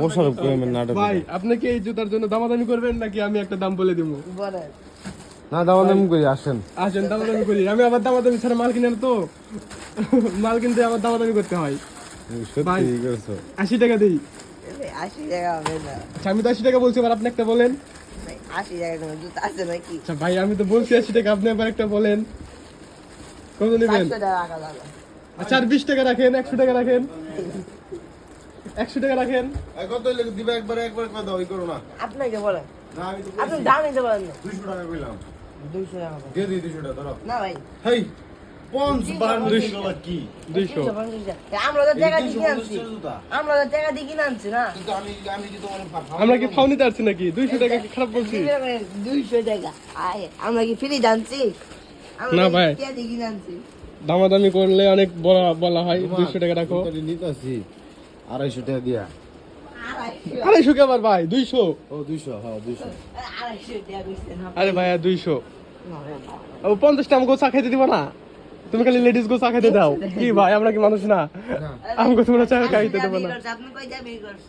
মোশারফ করিমের নাটক। ভাই আপনি কি এই জুতার জন্য দামাদামি করবেন নাকি আমি একটা দাম বলে দিব? বলেন। না দামাদামি করি, আসেন আসেন দামাদামি করি। আমি আবার দামাদামি ছাড়া মাল কিনে না তো, মাল কিনতে আমার দামাদামি করতে হয়। ভাই। সত্যি করছো। 80 টাকা দিই। 80 টাকা হবে না। আচ্ছা আমি তো 80 টাকা বলছি, এবার আপনি একটা বলেন। 80 টাকা কোনো জুতা আছে নাকি? আচ্ছা ভাই আমি তো বলছি 80 টাকা, আপনি আবার একটা বলেন কত নেবেন? 400 টাকা রাখা যাবে। আচ্ছা আর 20 টাকা রাখেন, 100 টাকা রাখেন, 100 টাকা রাখেন। কত দিবে একবার কত দাও, ই করো না। আপনাকে বলেন। না আমি তো আপনি দাম নিতে পারেন না। 200 টাকা কইলাম। 200 টাকা হবে। দিয়ে দিই 200 টাকা ধরো। না ভাই। হেই 52 টাকা কি? 200। 250 টাকা। আমরা তো টাকা দিয়ে কিনে আনছি। আমরা তো টাকা দিয়ে কিনে আনছি না। কিন্তু আমি কি তোমার আমরা কি ফাউনিতে আসছি নাকি? 200 টাকা কি খারাপ বলছি? 200 টাকা। আয়, আমরা কি ফ্রি জানছি? না ভাই। টাকা দিয়ে কিনে আনছি। দামাদামি করলে অনেক বলা হয়। 200 টাকা রাখো। নিতাছি 250 টাকা দিয়া। 250 250 কে আবার ভাই 200। ও 200, হ্যাঁ 200। 250 টাকা কইছেন আপনি। আরে ভাই 200। না ভাই। ও 50 টা আমাকে চা খাইতে দিব না? তুমি খালি লেডিস গো চা খাইতে দাও। কি ভাই আমরা কি মানুষ না? আমাকে তোমরা চা খাইতে দেবো না? আপনি কই যাবেন করছেন?